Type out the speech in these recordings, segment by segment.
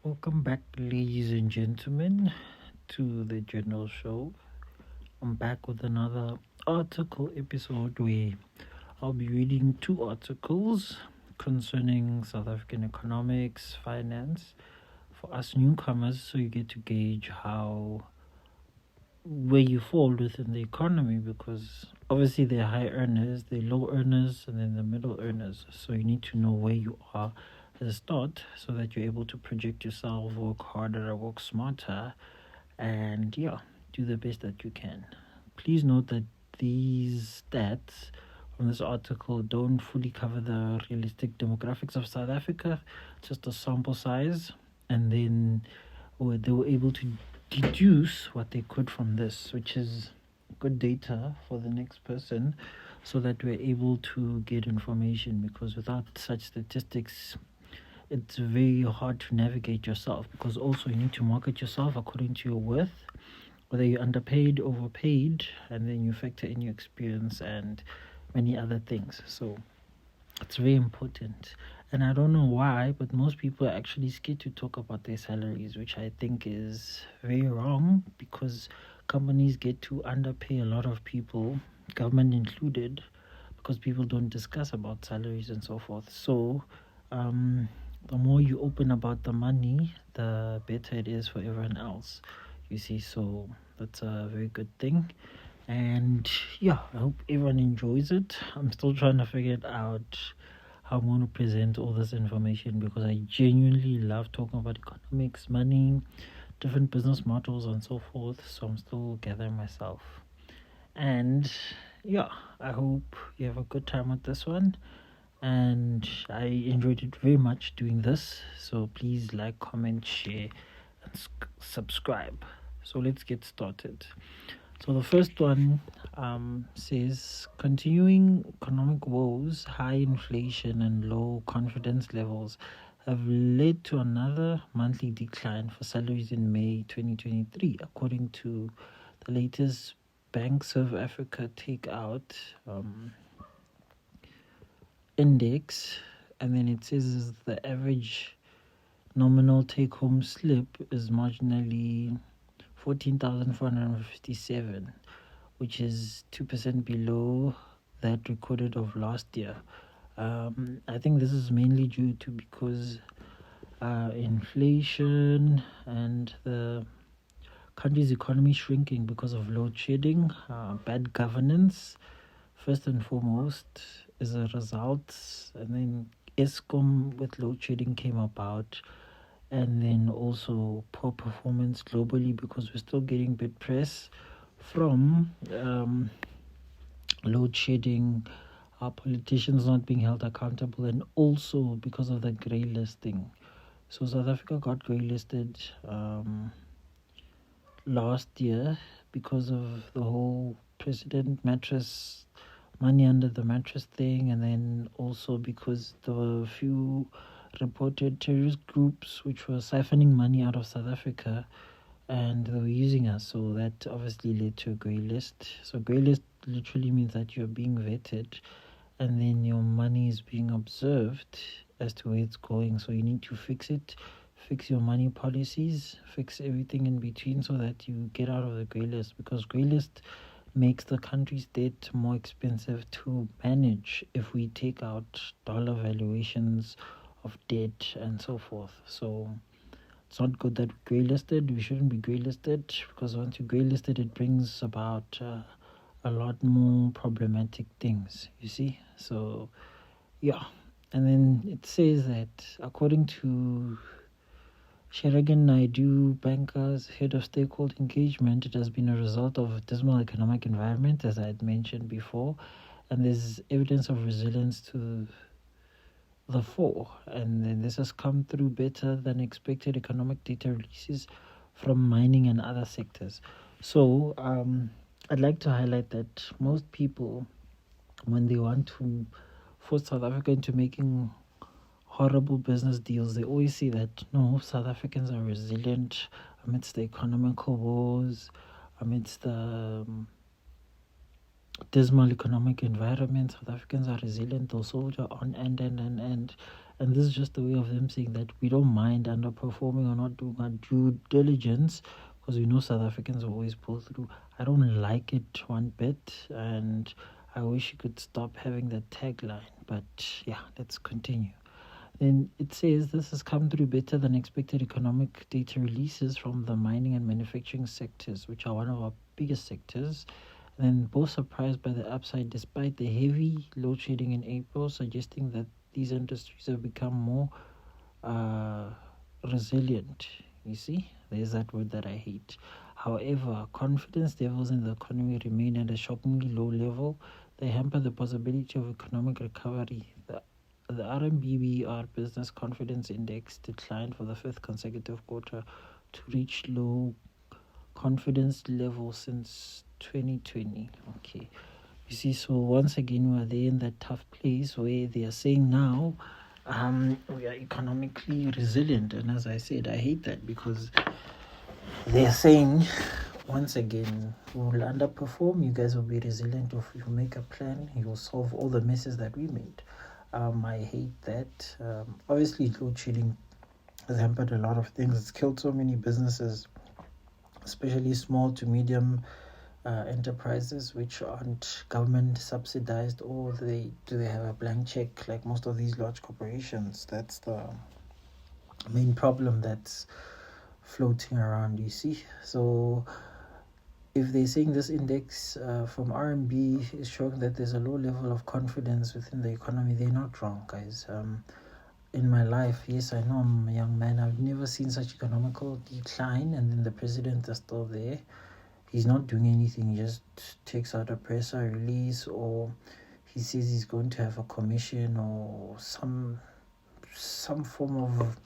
Welcome back, ladies and gentlemen, to the General Show. I'm back with another article episode where I'll be reading two articles concerning South African economics, finance for us newcomers, so you get to gauge how where you fall within the economy because obviously they're high earners, they're low earners, and then the middle earners. So you need to know where you are at the start so that you're able to project yourself, work harder, work smarter, and do the best that you can. Please note that these stats from this article don't fully cover the realistic demographics of South Africa, just a sample size, and then they were able to deduce what they could from this, which is good data for the next person, so that we're able to get information. Because without such statistics, it's very hard to navigate yourself. Because also you need to market yourself according to your worth, whether you're underpaid, overpaid, and then you factor in your experience and many other things. So it's very important. And I don't know why, but most people are actually scared to talk about their salaries, which I think is very wrong because companies get to underpay a lot of people, government included, because people don't discuss about salaries and so forth. So, the more you open about the money, the better it is for everyone else. You see, so that's a very good thing. And I hope everyone enjoys it. I'm still trying to figure it out how I'm going to present all this information because I genuinely love talking about economics, money, different business models, and so forth. So I'm still gathering myself. And I hope you have a good time with this one. And I enjoyed it very much doing this. So please like, comment, share, and subscribe. So let's get started. So the first one says continuing economic woes, high inflation, and low confidence levels have led to another monthly decline for salaries in May 2023, according to the latest Bank South Africa Takeout Index. And then it says the average nominal take-home slip is marginally 14,457, which is 2% below that recorded of last year. I think this is mainly due to because inflation and the country's economy shrinking because of load shedding, bad governance, first and foremost, is a result. And then ESCOM with load shedding came about, and then also poor performance globally because we're still getting bad press from load shedding, our politicians not being held accountable, and also because of the grey listing. So South Africa got grey listed last year because of the whole president mattress, money under the mattress thing, and then also because there were a few reported terrorist groups which were siphoning money out of South Africa and they were using us. So that obviously led to a grey list. So grey list literally means that you're being vetted and then your money is being observed as to where it's going. So you need to fix it, fix your money policies, fix everything in between so that you get out of the grey list, because grey list makes the country's debt more expensive to manage if we take out dollar valuations of debt and so forth. So it's not good that we're grey listed. We shouldn't be grey listed because once you're grey listed, it brings about a lot more problematic things, you see. So and then it says that according to Sheragan Naidu, bankers, head of stakeholder engagement, it has been a result of a dismal economic environment, as I had mentioned before, and there's evidence of resilience to the fore, and then this has come through better than expected economic data releases from mining and other sectors. So I'd like to highlight that most people, when they want to force South Africa into making horrible business deals, they always say that no, South Africans are resilient amidst the economical woes, amidst the dismal economic environment. South Africans are resilient, they'll soldier on and. And this is just a way of them saying that we don't mind underperforming or not doing our due diligence, because we know South Africans always pull through. I don't like it one bit, and I wish you could stop having that tagline. But yeah, let's continue. Then it says this has come through better than expected economic data releases from the mining and manufacturing sectors, which are one of our biggest sectors. And then both surprised by the upside despite the heavy load shedding in April, suggesting that these industries have become more uh, resilient. You see, there's that word that I hate. However, confidence levels in the economy remain at a shockingly low level. They hamper the possibility of economic recovery. The RMBBR Business Confidence Index declined for the fifth consecutive quarter to reach low confidence level since 2020. Okay. You see, so once again, we're there in that tough place where they are saying now we are economically resilient. And as I said, I hate that because they're saying once again, we will underperform. You guys will be resilient. If you make a plan, you will solve all the messes that we made. I hate that. Obviously, load shedding has hampered a lot of things. It's killed so many businesses, especially small to medium enterprises which aren't government subsidized, or they have a blank check like most of these large corporations. That's the main problem that's floating around, you see. So if they're saying this index from RMB is showing that there's a low level of confidence within the economy, they're not wrong, guys. In my life, yes, I know I'm a young man, I've never seen such economical decline, and then the president is still there. He's not doing anything. He just takes out a press release, or he says he's going to have a commission or some form of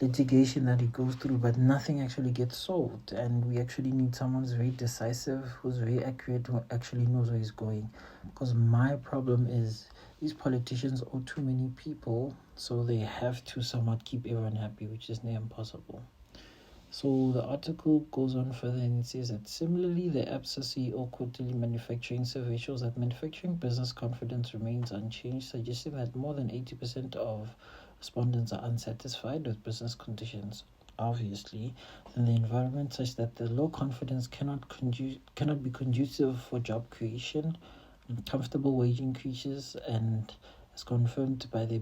litigation that he goes through, but nothing actually gets solved. And we actually need someone who's very decisive, who's very accurate, who actually knows where he's going. Because my problem is these politicians owe too many people, so they have to somewhat keep everyone happy, which is near impossible. So the article goes on further and it says that similarly, the ABSA CEO quarterly manufacturing survey shows that manufacturing business confidence remains unchanged, suggesting that more than 80% of respondents are unsatisfied with business conditions. Obviously, in the environment such that the low confidence cannot be conducive for job creation, comfortable wage increases, and as confirmed by the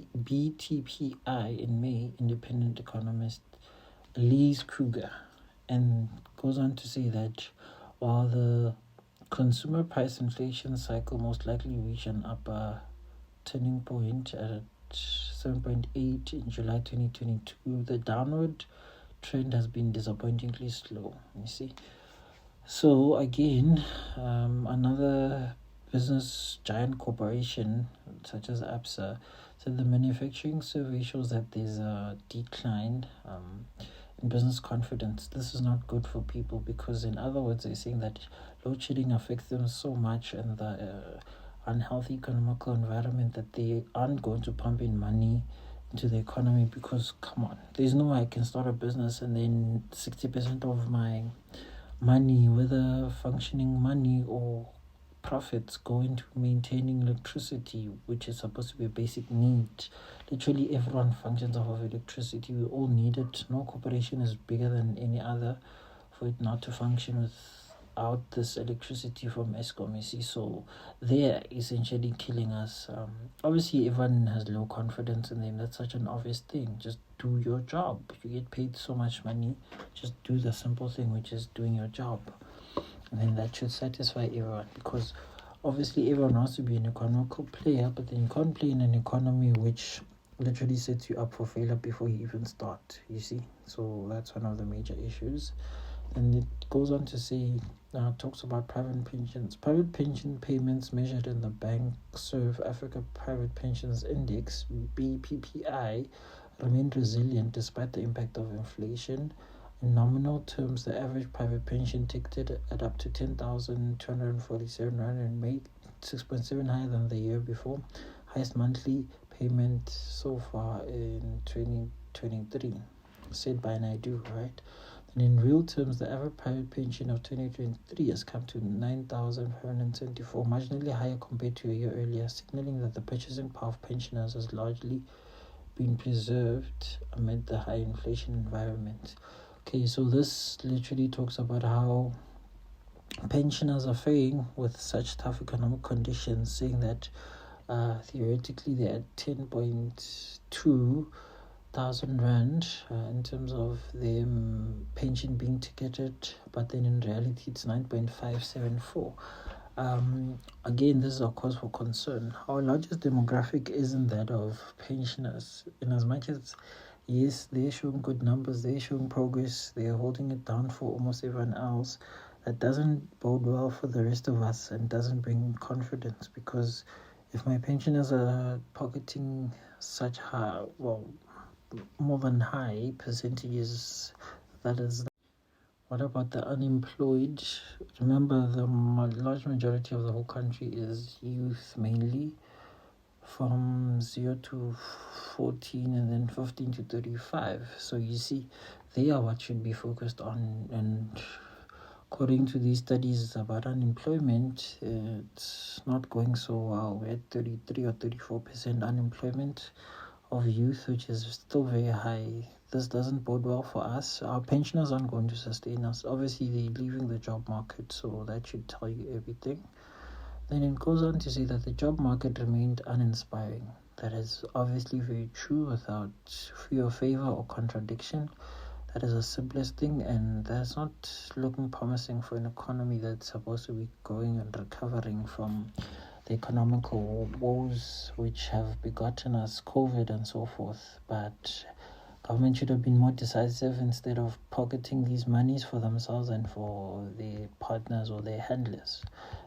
BTPI in May, independent economist Lise Kruger, and goes on to say that while the consumer price inflation cycle most likely reached an upper turning point at 7.8 in July 2022, the downward trend has been disappointingly slow. You see, so again, another business giant corporation such as ABSA said the manufacturing survey shows that there's a decline in business confidence. This is not good for people because, in other words, they're saying that load shedding affects them so much and the unhealthy economical environment that they aren't going to pump in money into the economy because, come on, there's no way I can start a business and then 60% of my money, whether functioning money or profits, go into maintaining electricity, which is supposed to be a basic need. Literally everyone functions off of electricity. We all need it. No corporation is bigger than any other for it not to function without this electricity from Eskom. You see, so they're essentially killing us. Obviously everyone has low confidence in them. That's such an obvious thing. Just do your job. You get paid so much money. Just do the simple thing, which is doing your job. And then that should satisfy everyone, because obviously everyone wants to be an economical player, but then you can't play in an economy which literally sets you up for failure before you even start, you see. So that's one of the major issues. And it goes on to say, talks about private pensions. Private pension payments measured in the Bank Serve Africa Private Pensions Index, BPPI, remained resilient despite the impact of inflation. In nominal terms, the average private pension ticked at up to 10,247 rand in May, 6.7 higher than the year before. Highest monthly payment so far in 2023, said by Naidu, right? And in real terms, the average private pension of 2023 has come to 9,574, marginally higher compared to a year earlier, signaling that the purchasing power of pensioners has largely been preserved amid the high inflation environment. Okay, so this literally talks about how pensioners are faring with such tough economic conditions, saying that theoretically they're at 10.2 thousand rand in terms of the pension being ticketed, but then in reality it's 9.574. Again, this is a cause for concern. Our largest demographic isn't that of pensioners, in as much as yes, they're showing good numbers, they're showing progress, they're holding it down for almost everyone else. That doesn't bode well for the rest of us and doesn't bring confidence, because if my pensioners are pocketing such high, more than high percentages, that is, what about the unemployed? Remember, the large majority of the whole country is youth, mainly from 0 to 14 and then 15 to 35. So you see, they are what should be focused on. And according to these studies about unemployment, it's not going so well. We're at 33 or 34% unemployment of youth, which is still very high. This doesn't bode well for us. Our pensioners aren't going to sustain us. Obviously, they're leaving the job market, so that should tell you everything. Then it goes on to say that the job market remained uninspiring. That is obviously very true, without fear, favor, or contradiction. That is the simplest thing, and that's not looking promising for an economy that's supposed to be growing and recovering from the economical woes which have begotten us COVID and so forth. But government should have been more decisive instead of pocketing these monies for themselves and for their partners or their handlers.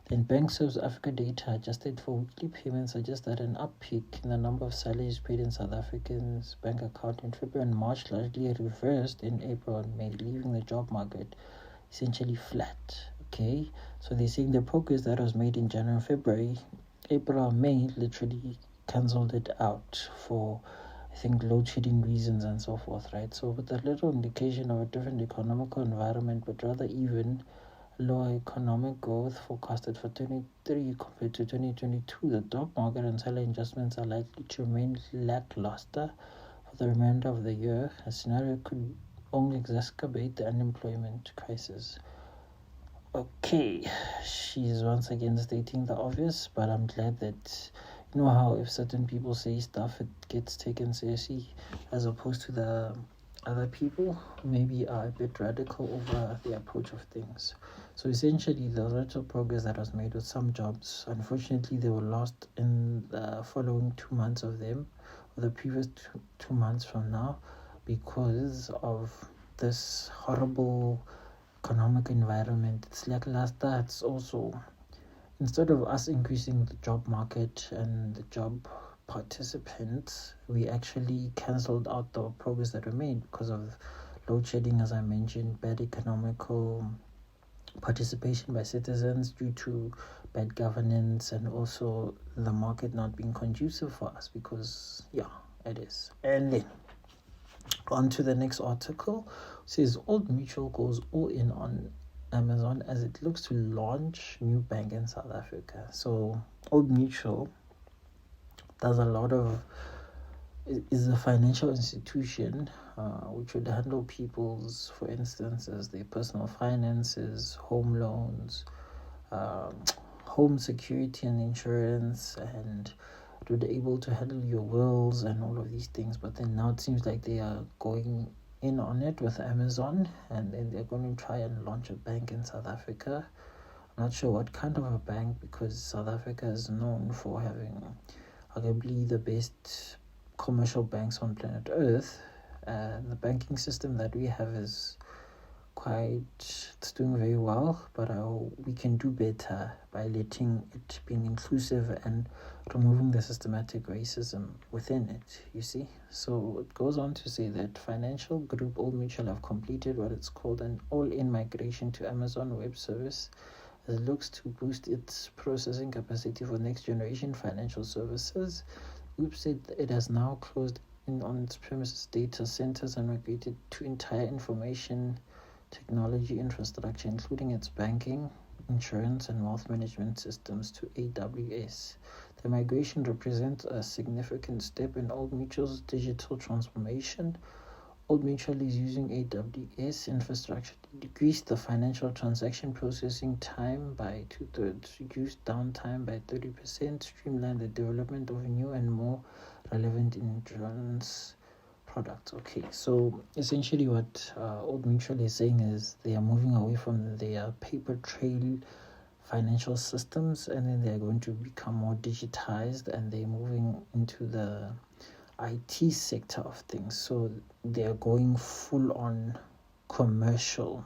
Then Bank South Africa data adjusted for weekly payments suggests that an uptick in the number of salaries paid in South Africans' bank account in February and March largely reversed in April and May, leaving the job market essentially flat. Okay, so they're saying the progress that was made in January and February, April and May literally cancelled it out for, I think, load shedding reasons and so forth, right? So with a little indication of a different economical environment, but rather even lower economic growth forecasted for 23 compared to 2022, the job market and salary adjustments are likely to remain lackluster for the remainder of the year. A scenario could only exacerbate the unemployment crisis. Okay, she's once again stating the obvious, but I'm glad that, you know how if certain people say stuff, it gets taken seriously, as opposed to the other people who maybe are a bit radical over the approach of things. So essentially, the little progress that was made with some jobs, unfortunately, they were lost in the following 2 months of them, or the previous 2 months from now, because of this horrible economic environment. It's lackluster. It's also, instead of us increasing the job market and the job participants, we actually cancelled out the progress that we made because of load shedding, as I mentioned, bad economical participation by citizens due to bad governance, and also the market not being conducive for us, because it is. And then on to the next article. It says Old Mutual goes all in on Amazon as it looks to launch new bank in South Africa. So Old Mutual does a lot of, is a financial institution which would handle people's, for instance, as their personal finances, home loans, home security and insurance, and it would be able to handle your wills and all of these things. But then now it seems like they are going in on it with Amazon, and then they're going to try and launch a bank in South Africa. I'm not sure what kind of a bank, because South Africa is known for having arguably the best commercial banks on planet Earth. The banking system that we have is it's doing very well, but we can do better by letting it being inclusive and removing the systematic racism within it, you see. So it goes on to say that financial group Old Mutual have completed what it's called an all-in migration to Amazon Web Service, as it looks to boost its processing capacity for next generation financial services. The group said that it has now closed in on its premises data centers and migrated to entire information technology infrastructure, including its banking, insurance, and wealth management systems, to AWS. The migration represents a significant step in Old Mutual's digital transformation. Old Mutual is using AWS infrastructure to decrease the financial transaction processing time by two-thirds, reduce downtime by 30%, streamline the development of new and more relevant insurance products. Okay, so essentially what Old Mutual is saying is they are moving away from their paper trail financial systems, and then they're going to become more digitized, and they're moving into the IT sector of things. So they're going full on commercial,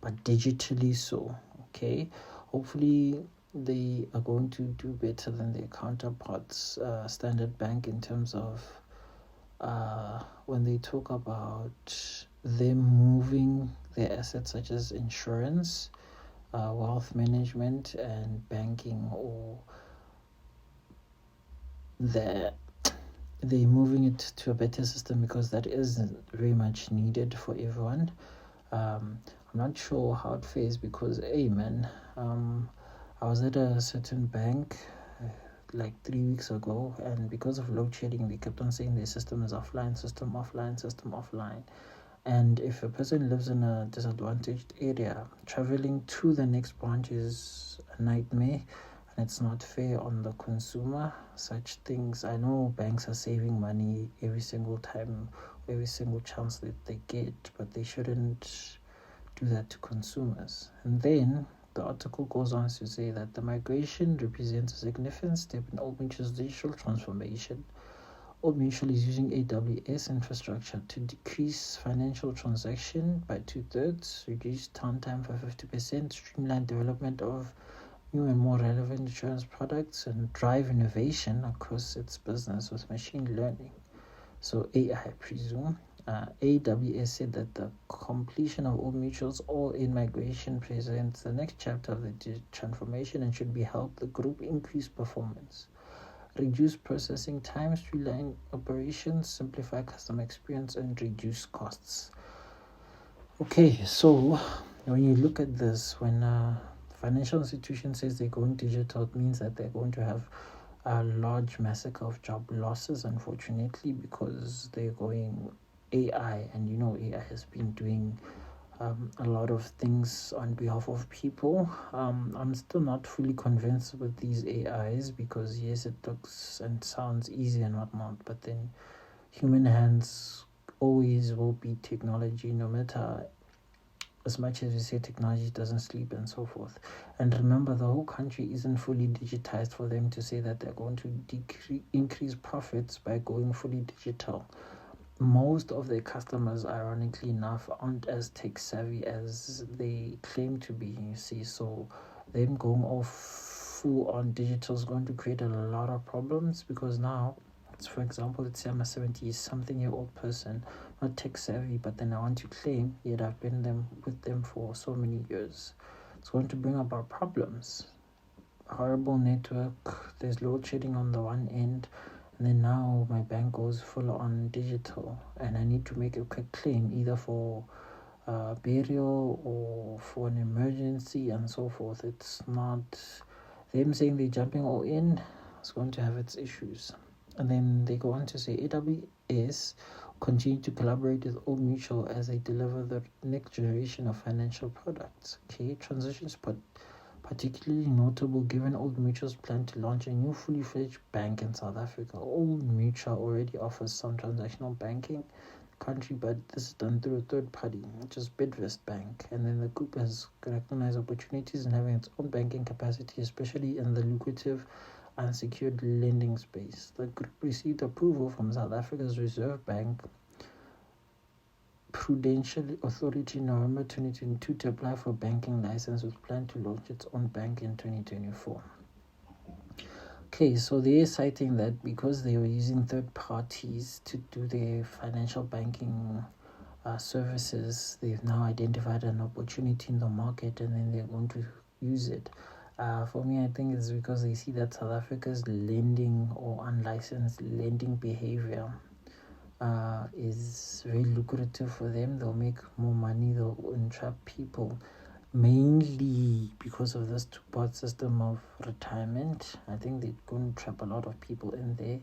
but digitally so. Okay, hopefully they are going to do better than their counterparts, Standard Bank, in terms of when they talk about them moving their assets such as insurance, wealth management, and banking, or they're moving it to a better system, because that is very much needed for everyone. I'm not sure how it fares, because hey man, I was at a certain bank like 3 weeks ago, and because of load shedding they kept on saying their system is offline, system offline, system offline. And if a person lives in a disadvantaged area, traveling to the next branch is a nightmare, and it's not fair on the consumer. Such things, I know banks are saving money every single time, every single chance that they get, but they shouldn't do that to consumers. And then the article goes on to say that the migration represents a significant step in Old Mutual's digital transformation. Old Mutual is using AWS infrastructure to decrease financial transaction by two-thirds, reduce downtime by 50%, streamline development of new and more relevant insurance products, and drive innovation across its business with machine learning. So AI, I presume. AWS said that the completion of Old Mutual's all-in migration presents the next chapter of the transformation and should be help the group increase performance, reduce processing time, streamline operations, simplify customer experience, and reduce costs. Okay, so when you look at this, when a financial institution says they're going digital, it means that they're going to have a large massacre of job losses, unfortunately, because they're going AI, and AI has been doing a lot of things on behalf of people. I'm still not fully convinced with these AIs, because yes, it looks and sounds easy and whatnot, but then human hands always will be technology, no matter as much as we say technology doesn't sleep and so forth. And remember, the whole country isn't fully digitized for them to say that they're going to increase profits by going fully digital. Most of their customers, ironically enough, aren't as tech savvy as they claim to be, you see. So them going off full on digital is going to create a lot of problems, because now, for example, let's say I'm a 70-something-year-old person, not tech savvy, but then I want to claim, yet I've been with them for so many years. It's going to bring about problems. Horrible network, there's load shedding on the one end, and then now my bank goes full on digital, and I need to make a quick claim, either for burial or for an emergency and so forth. It's not them saying they're jumping all in. It's going to have its issues. And then they go on to say AWS continue to collaborate with Old Mutual as they deliver the next generation of financial products. Okay, transitions particularly notable given Old Mutual's plan to launch a new fully fledged bank in South Africa. Old Mutual already offers some transactional banking in the country, but this is done through a third party, which is Bidvest Bank. And then the group has recognized opportunities in having its own banking capacity, especially in the lucrative unsecured lending space. The group received approval from South Africa's Reserve Bank Prudential Authority in November 2022 to apply for a banking license, with plan to launch its own bank in 2024. Okay, so they're citing that because they were using third parties to do their financial banking services, they've now identified an opportunity in the market, and then they're going to use it. For me, I think it's because they see that South Africa's lending or unlicensed lending behavior is very lucrative for them. They'll make more money, they'll entrap people, mainly because of this two-part system of retirement. I think they're going to trap a lot of people in there.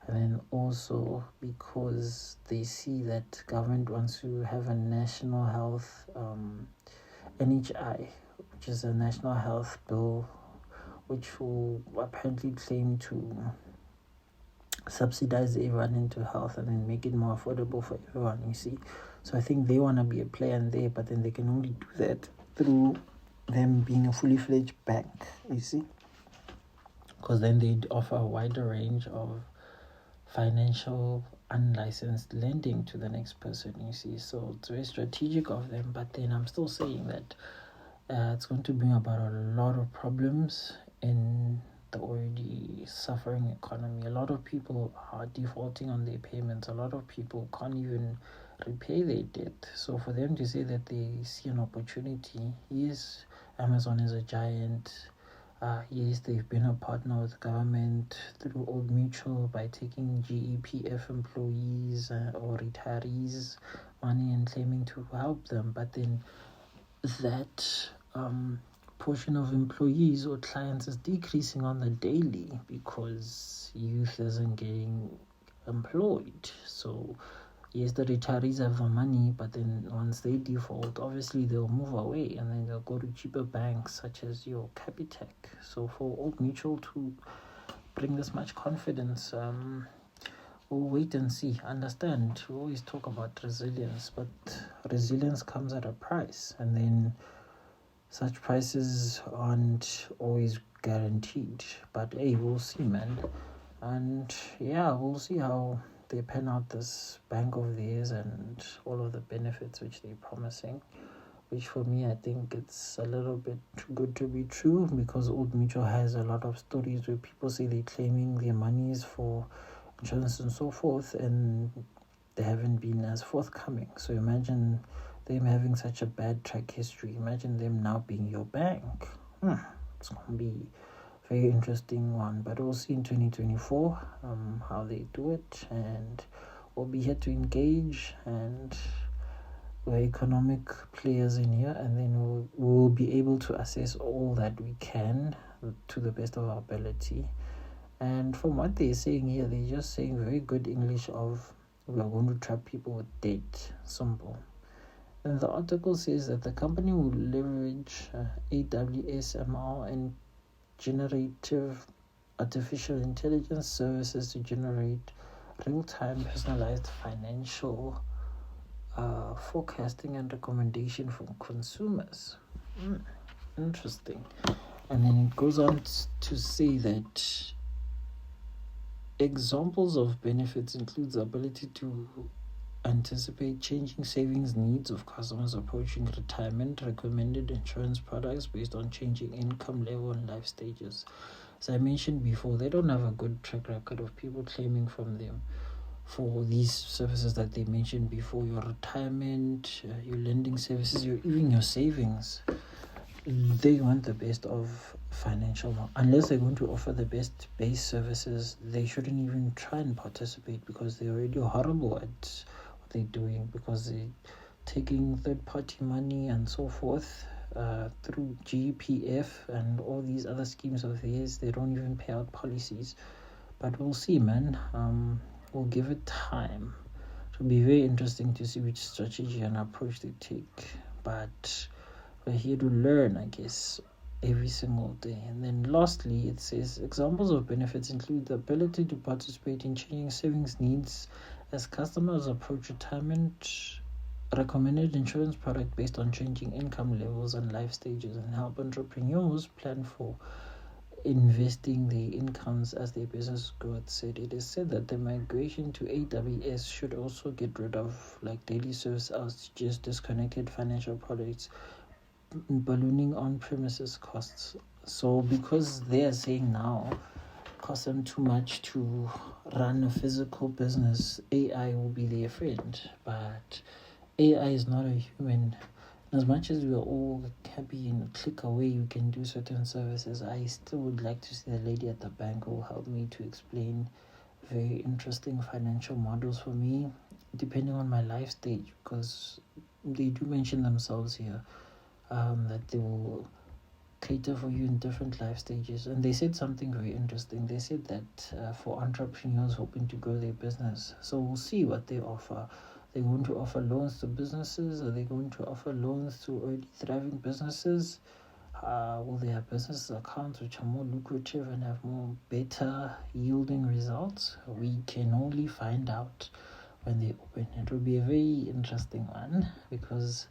And then also because they see that government wants to have a national health, NHI, which is a national health bill, which will apparently claim to subsidize everyone into health and then make it more affordable for everyone, you see. So I think they want to be a player in there, but then they can only do that through them being a fully fledged bank, you see, because then they'd offer a wider range of financial unlicensed lending to the next person, you see. So it's very strategic of them, but then I'm still saying that it's going to bring about a lot of problems in the already suffering economy. A lot of people are defaulting on their payments. A lot of people can't even repay their debt. So for them to say that they see an opportunity, yes, Amazon is a giant. Yes, they've been a partner with government through Old Mutual by taking GEPF employees or retirees money and claiming to help them. But then that portion of employees or clients is decreasing on the daily because youth isn't getting employed. So yes, the retirees have the money, but then once they default, obviously they'll move away and then they'll go to cheaper banks such as your Capitec. So for Old Mutual to bring this much confidence, we'll wait and see. Understand, we always talk about resilience, but resilience comes at a price, and then such prices aren't always guaranteed. But hey, we'll see, man. And yeah, we'll see how they pen out this bank of theirs and all of the benefits which they're promising, which for me I think it's a little bit too good to be true, because Old Mutual has a lot of stories where people say they're claiming their monies for insurance and so forth, and they haven't been as forthcoming. So imagine them having such a bad track history. Imagine them now being your bank. It's going to be very interesting one, but we'll see in 2024 how they do it, and we'll be here to engage, and we're economic players in here, and then we'll be able to assess all that we can to the best of our ability. And from what they're saying here, they're just saying very good English of we are going to trap people with debt. Simple. And the article says that the company will leverage AWS, ML, and generative artificial intelligence services to generate real-time personalized financial forecasting and recommendation from consumers. Interesting. And then it goes on to say that examples of benefits include the ability to anticipate changing savings needs of customers approaching retirement, recommended insurance products based on changing income level and life stages. As I mentioned before, they don't have a good track record of people claiming from them for these services that they mentioned before: your retirement, your lending services, even your savings. They want the best of financial. Unless they're going to offer the best base services, they shouldn't even try and participate, because they're already horrible at they're doing, because they're taking third-party money and so forth through GPF and all these other schemes of theirs. They don't even pay out policies. But we'll see, man. We'll give it time. It'll be very interesting to see which strategy and approach they take. But we're here to learn, I guess, every single day. And then lastly, it says examples of benefits include the ability to participate in changing savings needs as customers approach retirement, recommended insurance product based on changing income levels and life stages, and help entrepreneurs plan for investing their incomes as their business growth. It is said that the migration to AWS should also get rid of like daily service outages, disconnected financial products, ballooning on-premises costs. So because they are saying now cost them too much to run a physical business, AI will be their friend. But AI is not a human. As much as we are all happy in a click away you can do certain services, I still would like to see the lady at the bank who will help me to explain very interesting financial models for me, depending on my life stage, because they do mention themselves here that they will cater for you in different life stages. And they said something very interesting. They said that for entrepreneurs hoping to grow their business, so we'll see what they offer. They're going to offer loans to businesses? Are they going to offer loans to already thriving businesses? Will they have business accounts which are more lucrative and have more better yielding results? We can only find out when they open. It will be a very interesting one because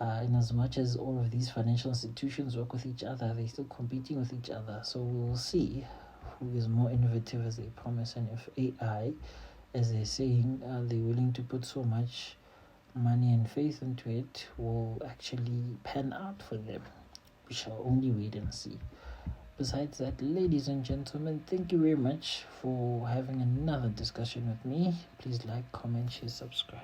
in as much as all of these financial institutions work with each other, they're still competing with each other. So we'll see who is more innovative as they promise, and if AI, as they're saying, they're willing to put so much money and faith into it, will actually pan out for them. We shall only wait and see. Besides that, ladies and gentlemen, thank you very much for having another discussion with me. Please like, comment, share, subscribe.